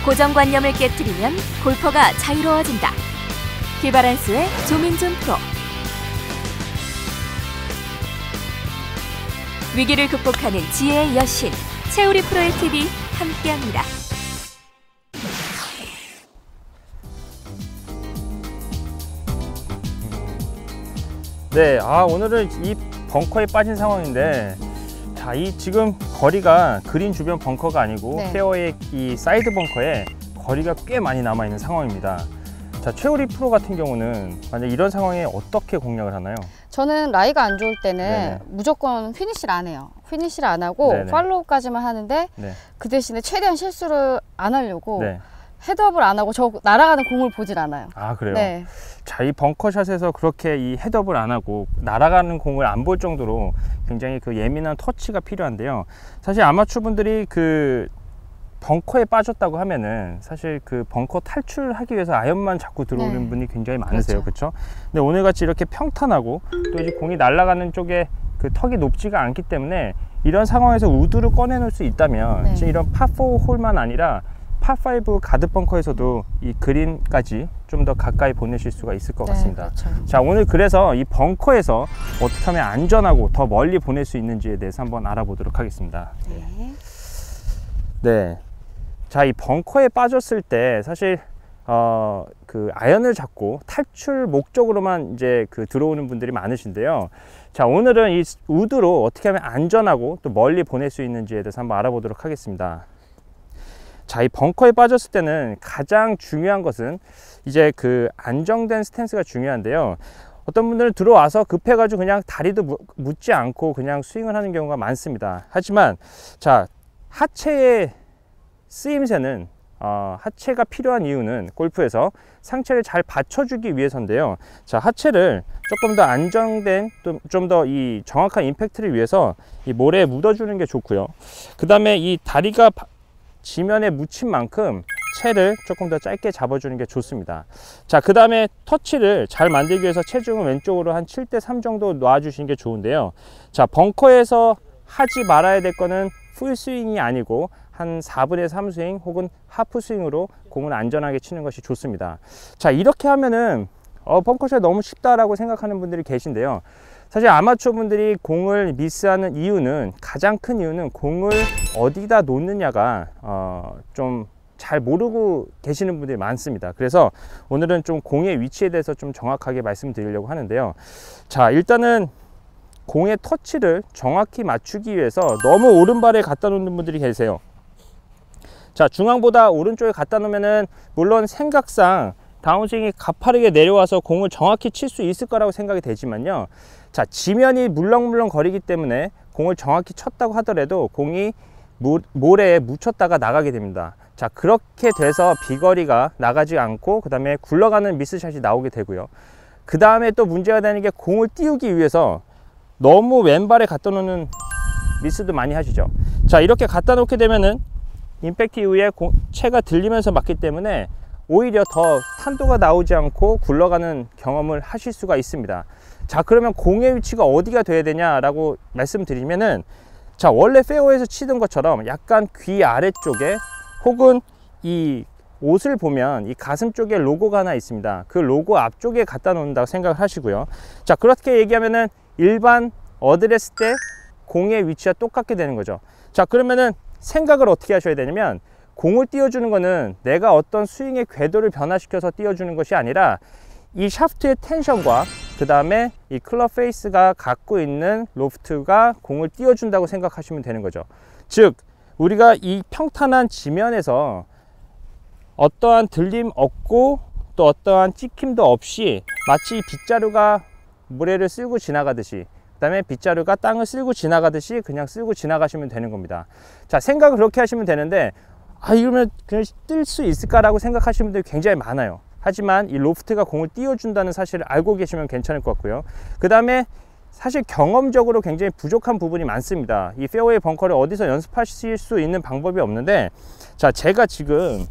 고정관념을 깨트리면 골퍼가 자유로워진다. 기바란스의 조민준 프로. 위기를 극복하는 지혜의 여신 최우리 프로의 팁이 함께합니다. 네, 오늘은 이 벙커에 빠진 상황인데, 자, 이 지금 거리가 그린 주변 벙커가 아니고 페어웨이 이 사이드 벙커에 거리가 꽤 많이 남아 있는 상황입니다. 자, 최우리 프로 같은 경우는 만약 이런 상황에 어떻게 공략을 하나요? 저는 라이가 안 좋을 때는 무조건 피니시를 안 해요. 피니시를 안 하고 팔로우까지만 하는데 그 대신에 최대한 실수를 안 하려고 헤드업을 안 하고 저 날아가는 공을 보질 않아요. 아, 그래요? 네. 자, 이 벙커샷에서 그렇게 이 헤드업을 안 하고 날아가는 공을 안 볼 정도로 굉장히 그 예민한 터치가 필요한데요. 사실 아마추어 분들이 그 벙커에 빠졌다고 하면은 사실 그 벙커 탈출하기 위해서 아이언만 자꾸 들어오는 분이 굉장히 많으세요. 그렇죠? 근데 오늘 같이 이렇게 평탄하고 또 이제 공이 날아가는 쪽에 그 턱이 높지가 않기 때문에 이런 상황에서 우드를 꺼내 놓을 수 있다면 지금 이런 파4 홀만 아니라 파5 가드 벙커에서도 이 그린까지 좀 더 가까이 보내실 수가 있을 것 같습니다. 그렇죠. 자, 오늘 그래서 이 벙커에서 어떻게 하면 안전하고 더 멀리 보낼 수 있는지에 대해서 한번 알아보도록 하겠습니다. 네. 자, 이 벙커에 빠졌을 때 사실 그 아이언을 잡고 탈출 목적으로만 이제 그 들어오는 분들이 많으신데요. 자, 오늘은 이 우드로 어떻게 하면 안전하고 또 멀리 보낼 수 있는지에 대해서 한번 알아보도록 하겠습니다. 자, 이 벙커에 빠졌을 때는 가장 중요한 것은 이제 그 안정된 스탠스가 중요한데요. 어떤 분들은 들어와서 급해가지고 그냥 다리도 묻지 않고 그냥 스윙을 하는 경우가 많습니다. 하지만 자, 하체의 쓰임새는 하체가 필요한 이유는 골프에서 상체를 잘 받쳐주기 위해서인데요. 자, 하체를 조금 더 안정된 또 좀 더 이 정확한 임팩트를 위해서 이 모래에 묻어주는 게 좋고요. 그 다음에 이 다리가 지면에 묻힌 만큼 채를 조금 더 짧게 잡아주는 게 좋습니다. 자, 그 다음에 터치를 잘 만들기 위해서 체중을 왼쪽으로 한 7대3 정도 놔주시는 게 좋은데요. 자, 벙커에서 하지 말아야 될 거는 풀스윙이 아니고 한 4분의 3 스윙 혹은 하프 스윙으로 공을 안전하게 치는 것이 좋습니다. 자, 이렇게 하면은 벙커샷 너무 쉽다라고 생각하는 분들이 계신데요. 사실 아마추어 분들이 공을 미스하는 이유는, 가장 큰 이유는 공을 어디다 놓느냐가 좀 잘 모르고 계시는 분들이 많습니다. 그래서 오늘은 좀 공의 위치에 대해서 좀 정확하게 말씀드리려고 하는데요. 자, 일단은 공의 터치를 정확히 맞추기 위해서 너무 오른발에 갖다 놓는 분들이 계세요. 자, 중앙보다 오른쪽에 갖다 놓으면은 물론 생각상 다운스윙이 가파르게 내려와서 공을 정확히 칠 수 있을 거라고 생각이 되지만요. 자, 지면이 물렁물렁 거리기 때문에 공을 정확히 쳤다고 하더라도 공이 모래에 묻혔다가 나가게 됩니다. 자, 그렇게 돼서 비거리가 나가지 않고 그 다음에 굴러가는 미스샷이 나오게 되고요. 그 다음에 또 문제가 되는 게 공을 띄우기 위해서 너무 왼발에 갖다 놓는 미스도 많이 하시죠. 자, 이렇게 갖다 놓게 되면은 임팩트 이후에 채가 들리면서 맞기 때문에 오히려 더 탄도가 나오지 않고 굴러가는 경험을 하실 수가 있습니다. 자, 그러면 공의 위치가 어디가 돼야 되냐라고 말씀드리면은, 자, 원래 페어웨이에서 치던 것처럼 약간 귀 아래쪽에 혹은 이 옷을 보면 이 가슴 쪽에 로고가 하나 있습니다. 그 로고 앞쪽에 갖다 놓는다고 생각을 하시고요. 자, 그렇게 얘기하면은 일반 어드레스 때 공의 위치와 똑같게 되는 거죠. 자, 그러면은 생각을 어떻게 하셔야 되냐면, 공을 띄워주는 거는 내가 어떤 스윙의 궤도를 변화시켜서 띄워주는 것이 아니라 이 샤프트의 텐션과 그 다음에 이 클럽 페이스가 갖고 있는 로프트가 공을 띄워준다고 생각하시면 되는 거죠. 즉, 우리가 이 평탄한 지면에서 어떠한 들림 없고 또 어떠한 찍힘도 없이 마치 빗자루가 모래를 쓸고 지나가듯이, 그 다음에 빗자루가 땅을 쓸고 지나가듯이 그냥 쓸고 지나가시면 되는 겁니다. 자, 생각을 그렇게 하시면 되는데, 이러면 그냥 뜰 수 있을까라고 생각하시는 분들이 굉장히 많아요. 하지만 이 로프트가 공을 띄워준다는 사실을 알고 계시면 괜찮을 것 같고요. 그 다음에 사실 경험적으로 굉장히 부족한 부분이 많습니다. 이 페어웨이 벙커를 어디서 연습하실 수 있는 방법이 없는데, 자, 제가 지금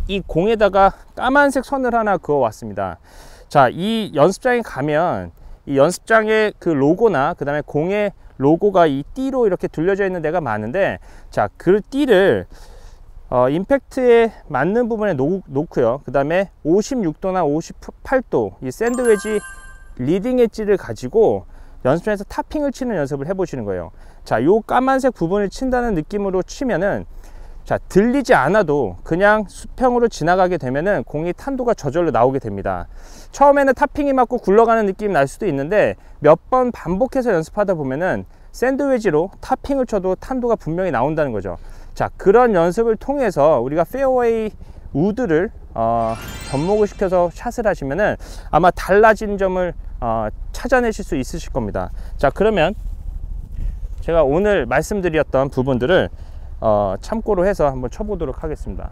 이 공에다가 까만색 선을 하나 그어 왔습니다. 자, 이 연습장에 가면 이 연습장의 그 로고나 그 다음에 공의 로고가 이 띠로 이렇게 둘려져 있는 데가 많은데, 자, 그 띠를 임팩트에 맞는 부분에 놓고요. 그 다음에 56도나 58도 이 샌드웨지 리딩 엣지를 가지고 연습장에서 타핑을 치는 연습을 해보시는 거예요. 자, 요 까만색 부분을 친다는 느낌으로 치면은, 자, 들리지 않아도 그냥 수평으로 지나가게 되면은 공이 탄도가 저절로 나오게 됩니다. 처음에는 타핑이 맞고 굴러가는 느낌이 날 수도 있는데 몇 번 반복해서 연습하다 보면은 샌드웨지로 타핑을 쳐도 탄도가 분명히 나온다는 거죠. 자, 그런 연습을 통해서 우리가 페어웨이 우드를 접목을 시켜서 샷을 하시면은 아마 달라진 점을 찾아내실 수 있으실 겁니다. 자, 그러면 제가 오늘 말씀드렸던 부분들을 참고로 해서 한번 쳐보도록 하겠습니다.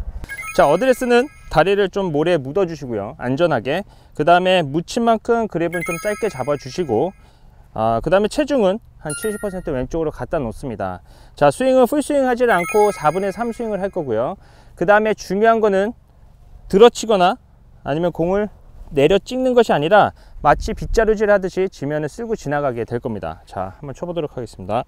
자, 어드레스는 다리를 좀 모래에 묻어 주시고요, 안전하게. 그 다음에 묻힌 만큼 그립은 좀 짧게 잡아 주시고, 그 다음에 체중은 한 70% 왼쪽으로 갖다 놓습니다. 자, 스윙은 풀스윙 하지 않고 4분의 3 스윙을 할 거고요. 그 다음에 중요한 거는 들어치거나 아니면 공을 내려 찍는 것이 아니라 마치 빗자루질 하듯이 지면을 쓸고 지나가게 될 겁니다. 자, 한번 쳐보도록 하겠습니다.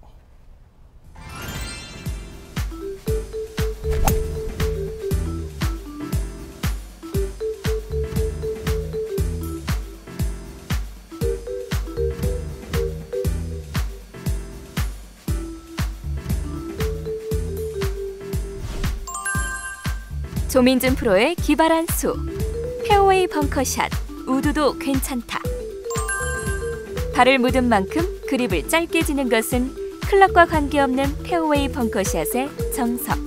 조민준 프로의 기발한 수, 페어웨이 벙커샷, 우드도 괜찮다. 발을 묻은 만큼 그립을 짧게 지는 것은 클럽과 관계없는 페어웨이 벙커샷의 정석.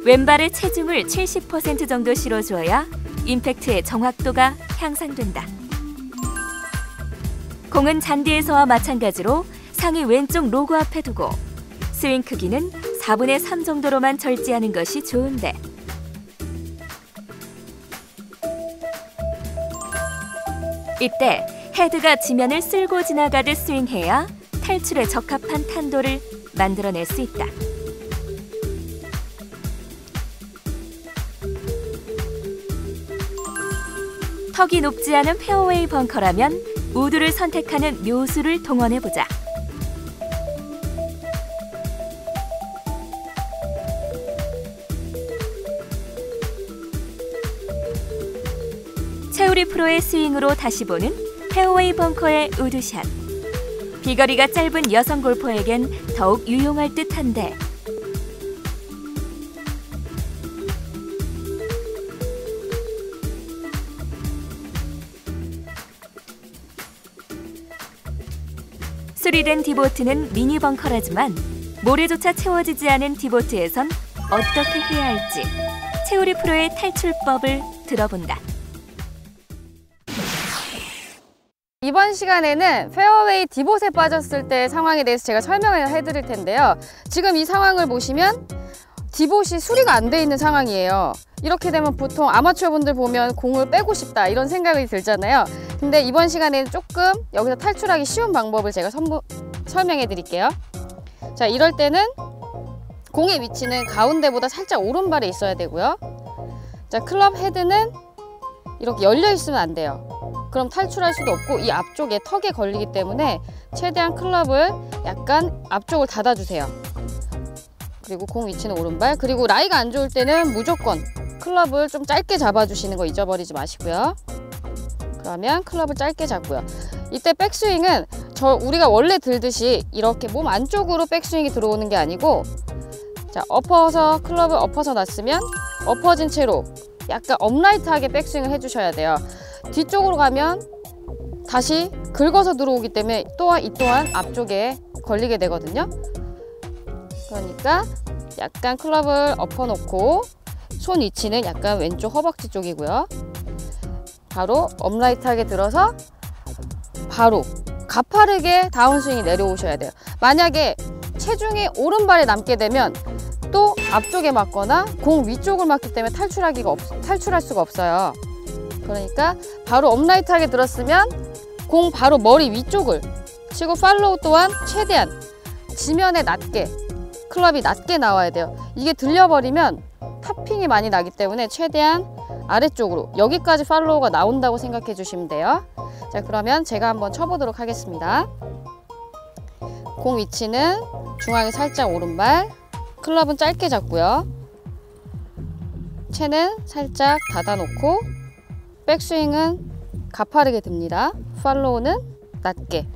왼발의 체중을 70% 정도 실어주어야 임팩트의 정확도가 향상된다. 공은 잔디에서와 마찬가지로 상위 왼쪽 로고 앞에 두고 스윙 크기는 4분의 3 정도로만 절제하는 것이 좋은데, 이때 헤드가 지면을 쓸고 지나가듯 스윙해야 탈출에 적합한 탄도를 만들어낼 수 있다. 턱이 높지 않은 페어웨이 벙커라면 우드를 선택하는 묘수를 동원해보자. 최우리 프로의 스윙으로 다시 보는 페어웨이 벙커의 우드샷. 비거리가 짧은 여성 골퍼에겐 더욱 유용할 듯한데, 수리된 디보트는 미니 벙커라지만 모래조차 채워지지 않은 디보트에선 어떻게 해야 할지 최우리 프로의 탈출법을 들어본다. 이번 시간에는 페어웨이 디봇에 빠졌을 때 상황에 대해서 제가 설명을 해드릴 텐데요. 지금 이 상황을 보시면 디봇이 수리가 안 돼 있는 상황이에요. 이렇게 되면 보통 아마추어 분들 보면 공을 빼고 싶다 이런 생각이 들잖아요. 근데 이번 시간에는 조금 여기서 탈출하기 쉬운 방법을 제가 설명해 드릴게요. 자, 이럴 때는 공의 위치는 가운데보다 살짝 오른발에 있어야 되고요. 자, 클럽 헤드는 이렇게 열려 있으면 안 돼요. 그럼 탈출할 수도 없고 이 앞쪽에 턱에 걸리기 때문에 최대한 클럽을 약간 앞쪽을 닫아주세요. 그리고 공 위치는 오른발. 그리고 라이가 안 좋을 때는 무조건 클럽을 좀 짧게 잡아주시는 거 잊어버리지 마시고요. 그러면 클럽을 짧게 잡고요. 이때 백스윙은 우리가 원래 들듯이 이렇게 몸 안쪽으로 백스윙이 들어오는 게 아니고, 자, 클럽을 엎어서 놨으면 엎어진 채로 약간 업라이트하게 백스윙을 해주셔야 돼요. 뒤쪽으로 가면 다시 긁어서 들어오기 때문에 이 또한 앞쪽에 걸리게 되거든요. 그러니까 약간 클럽을 엎어놓고 손 위치는 약간 왼쪽 허벅지 쪽이고요. 바로 업라이트하게 들어서 바로 가파르게 다운스윙이 내려오셔야 돼요. 만약에 체중이 오른발에 남게 되면 또 앞쪽에 맞거나 공 위쪽을 맞기 때문에 탈출할 수가 없어요. 그러니까 바로 업라이트하게 들었으면 공 바로 머리 위쪽을 치고, 팔로우 또한 최대한 지면에 낮게, 클럽이 낮게 나와야 돼요. 이게 들려버리면 탑핑이 많이 나기 때문에 최대한 아래쪽으로, 여기까지 팔로우가 나온다고 생각해 주시면 돼요. 자, 그러면 제가 한번 쳐보도록 하겠습니다. 공 위치는 중앙에 살짝 오른발, 클럽은 짧게 잡고요. 채는 살짝 닫아놓고 백스윙은 가파르게 듭니다. 팔로우는 낮게.